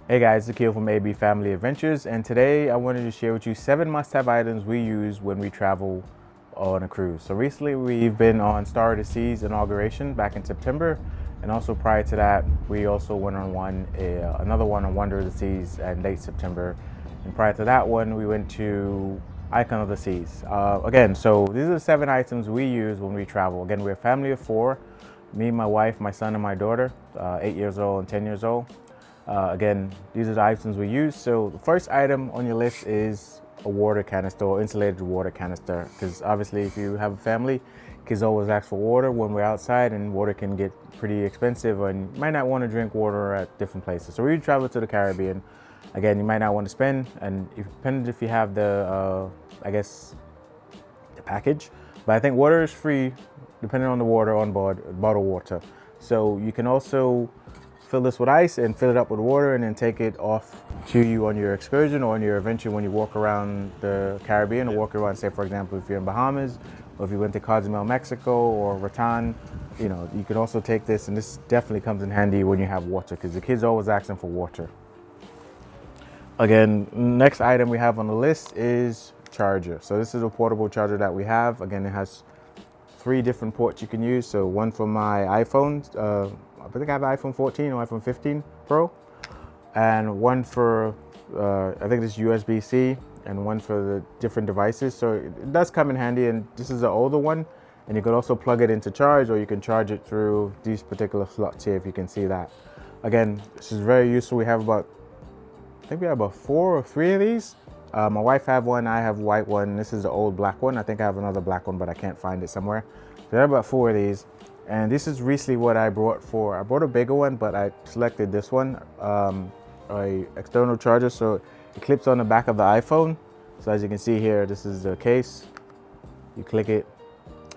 Hey guys, it's Akil from AB Family Adventures, and today I wanted to share with you 7 must-have items we use when we travel on a cruise. So recently we've been on Star of the Seas inauguration back in September, and also prior to that we also went on another one on Wonder of the Seas in late September, and prior to that one we went to Icon of the Seas. So these are the 7 items we use when we travel. Again, we're a family of 4, me, my wife, my son, and my daughter, 8 years old and 10 years old. Again, these are the items we use. So the first item on your list is a water canister or insulated water canister, because obviously if you have a family, kids always ask for water when we're outside, and water can get pretty expensive and you might not want to drink water at different places. So we travel to the Caribbean. Again, you might not want to spend, and depending if you have the package, but I think water is free depending on the water on board, bottled water. So you can also fill this with ice and fill it up with water and then take it off to you on your excursion or on your adventure when you walk around the Caribbean, or walk around, say for example, if you're in Bahamas or if you went to Cozumel, Mexico, or Rattan, you can also take this, and this definitely comes in handy when you have water, because the kids are always asking for water. Again, next item we have on the list is charger. So this is a portable charger that we have. Again, it has 3 different ports you can use. So one for my iPhone, I think I have iPhone 14 or iPhone 15 Pro, and one for I think this USB-C, and one for the different devices. So it does come in handy, and this is an older one, and you can also plug it into charge, or you can charge it through these particular slots here, if you can see that. Again, this is very useful. We have about 4 or 3 of these. My wife have one, I have a white one. This is the old black one. I think I have another black one, but I can't find it somewhere. So I have about 4 of these. And this is recently what I brought I brought a bigger one, but I selected this one, a external charger. So it clips on the back of the iPhone. So as you can see here, this is the case. You click it,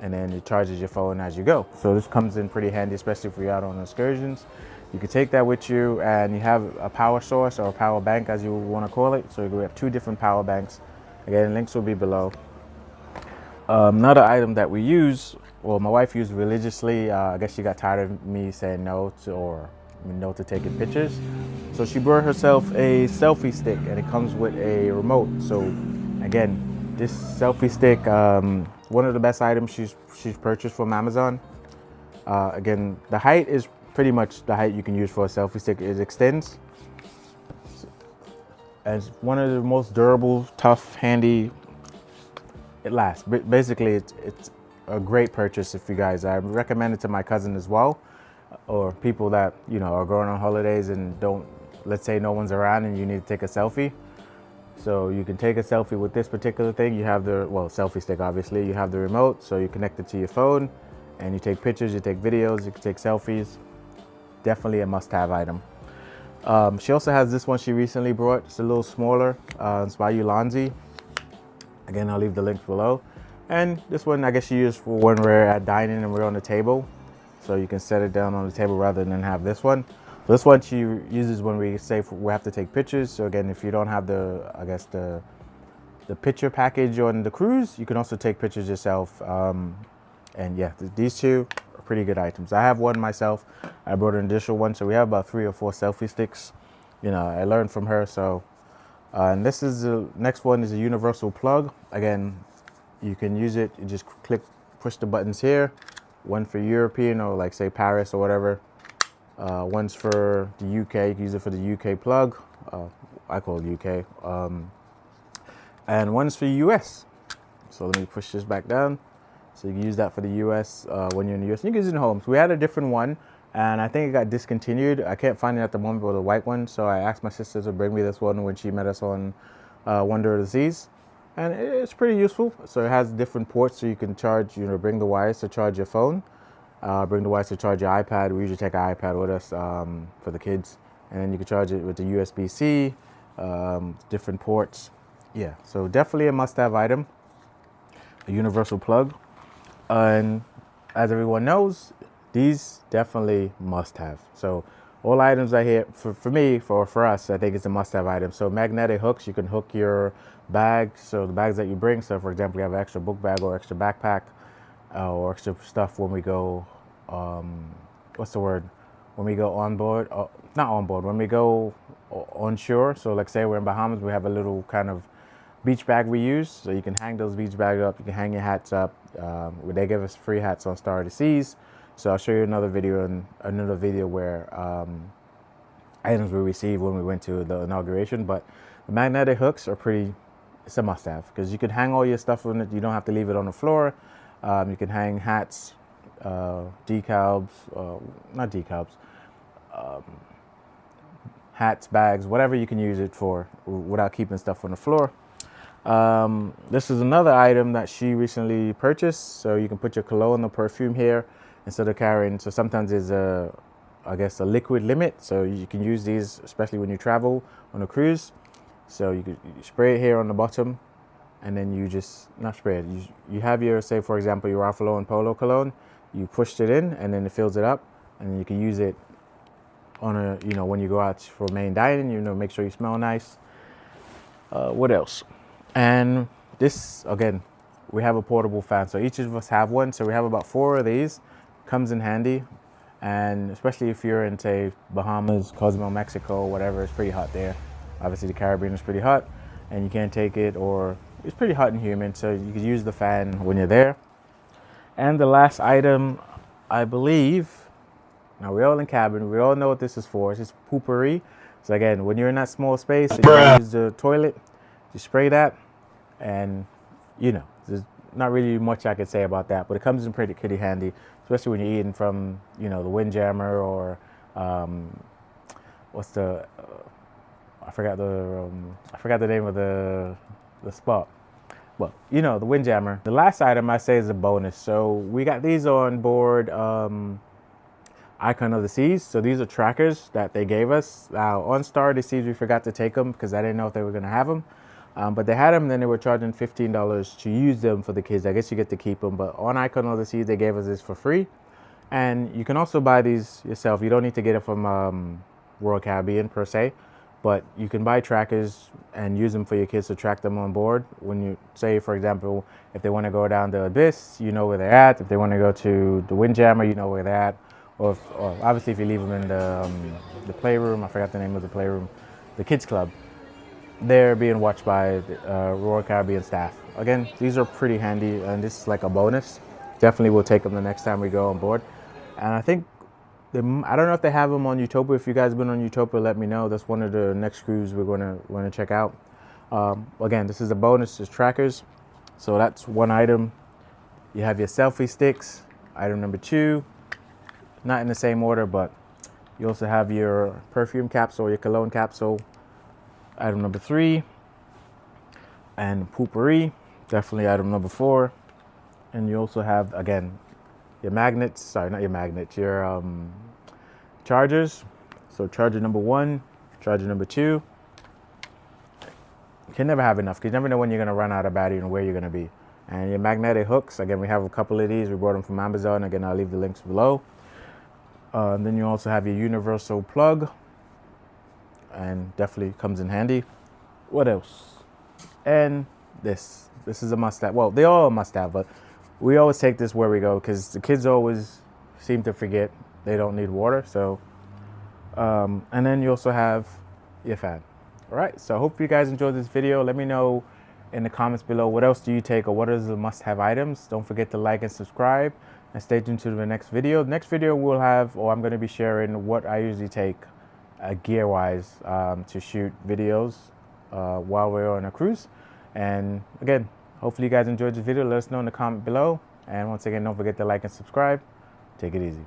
and then it charges your phone as you go. So this comes in pretty handy, especially if you're out on excursions. You can take that with you, and you have a power source or a power bank, as you want to call it. So we have 2 different power banks. Again, links will be below. Another item that we use, well, my wife used religiously. I guess she got tired of me saying no to taking pictures. So she brought herself a selfie stick, and it comes with a remote. So again, this selfie stick, one of the best items she's purchased from Amazon. Again, the height is pretty much the height you can use for a selfie stick. It extends. And it's one of the most durable, tough, handy. It lasts. Basically, it's a great purchase if you guys. I recommend it to my cousin as well, or people that are going on holidays and let's say no one's around and you need to take a selfie. So you can take a selfie with this particular thing. You have the selfie stick, obviously. You have the remote, so you connect it to your phone, and you take pictures, you take videos, you can take selfies. Definitely a must-have item. She also has this one she recently brought. It's a little smaller. It's by Ulanzi. Again, I'll leave the links below. And this one, I guess you use for when we're at dining and we're on the table. So you can set it down on the table rather than have this one. So this one she uses when we have to take pictures. So again, if you don't have the picture package on the cruise, you can also take pictures yourself. And yeah, these 2 are pretty good items. I have one myself. I brought an additional one. So we have about 3 or 4 selfie sticks. I learned from her. So, and this is the next one is a universal plug. Again, you can use it. You just push the buttons here. One for European, or like say Paris or whatever. One's for the UK. You can use it for the UK plug. I call it UK. And one's for US. So let me push this back down. So you can use that for the US when you're in the US. You can use it in home. So we had a different one, and I think it got discontinued. I can't find it at the moment with the white one. So I asked my sister to bring me this one when she met us on Wonder of the Seas. And it's pretty useful. So it has different ports, so you can charge, bring the wires to charge your phone, bring the wires to charge your iPad. We usually take our iPad with us for the kids. And then you can charge it with the USB-C, different ports. Yeah, so definitely a must-have item, a universal plug. And as everyone knows, these definitely must-have. So all items I hear, for us, I think it's a must-have item. So magnetic hooks, you can hook your bags, so the bags that you bring. So for example, you have an extra book bag or extra backpack or extra stuff when we go, when we go on board, not on board, when we go on shore. So like say we're in Bahamas, we have a little kind of beach bag we use. So you can hang those beach bags up, you can hang your hats up. They give us free hats on Star of the Seas. So I'll show you another video where items we received when we went to the inauguration. But the magnetic hooks are it's a must have, because you can hang all your stuff on it. You don't have to leave it on the floor. You can hang hats, decals, not decals, hats, bags, whatever you can use it for without keeping stuff on the floor. This is another item that she recently purchased. So you can put your cologne or perfume here instead of carrying. So sometimes there's I guess a liquid limit. So you can use these, especially when you travel on a cruise. So you spray it here on the bottom, and then you just, not spray it, you have your, say for example, your Ralph Lauren Polo cologne, you pushed it in and then it fills it up, and you can use it on when you go out for main dining, make sure you smell nice. What else? And this, again, we have a portable fan. So each of us have one. So we have about 4 of these. Comes in handy. And especially if you're in, say, Bahamas, Cozumel, Mexico, whatever, it's pretty hot there. Obviously the Caribbean is pretty hot and you can't take it, or it's pretty hot and humid. So you can use the fan when you're there. And the last item, I believe, now we're all in cabin, we all know what this is for. It's just poopery. So again, when you're in that small space and you use the toilet, you spray that, and there's not really much I could say about that, but it comes in pretty handy, especially when you're eating from, the Windjammer, or what's the, I forgot the name of the spot. Well, the Windjammer. The last item I say is a bonus. So we got these on board Icon of the Seas. So these are trackers that they gave us. Now on Star of the Seas, we forgot to take them because I didn't know if they were going to have them. But they had them, and then they were charging $15 to use them for the kids. I guess you get to keep them. But on Icon of the Seas, they gave us this for free. And you can also buy these yourself. You don't need to get it from Royal Caribbean per se. But you can buy trackers and use them for your kids to track them on board. When you, say, for example, if they want to go down the Abyss, you know where they're at. If they want to go to the Windjammer, you know where they're at. Or obviously if you leave them in the playroom, I forgot the name of the playroom, the kids club, they're being watched by Royal Caribbean staff. Again, these are pretty handy, and this is like a bonus. Definitely we'll take them the next time we go on board. And I think, I don't know if they have them on Utopia. If you guys have been on Utopia, let me know. That's one of the next cruises we're going to check out. Again, this is a bonus, is trackers. So that's one item. You have your selfie sticks, item number 2. Not in the same order, but you also have your perfume capsule, your cologne capsule, item number 3. And poopery, definitely item number 4. And you also have, again, your magnets, sorry, not your magnets, your chargers. So charger number 1, charger number 2. You can never have enough, because you never know when you're going to run out of battery and where you're going to be. And your magnetic hooks, again, we have a couple of these. We brought them from Amazon. Again, I'll leave the links below. Then you also have your universal plug, and definitely comes in handy. What else? And this is a must-have. Well, they all must-have, but we always take this where we go, because the kids always seem to forget they don't need water. So, and then you also have your fan. All right, so I hope you guys enjoyed this video. Let me know in the comments below, what else do you take, or what are the must-have items? Don't forget to like and subscribe, and stay tuned to the next video. The next video we'll have, or I'm going to be sharing what I usually take gear-wise to shoot videos while we're on a cruise. And again, hopefully you guys enjoyed this video. Let us know in the comment below. And once again, don't forget to like and subscribe. Take it easy.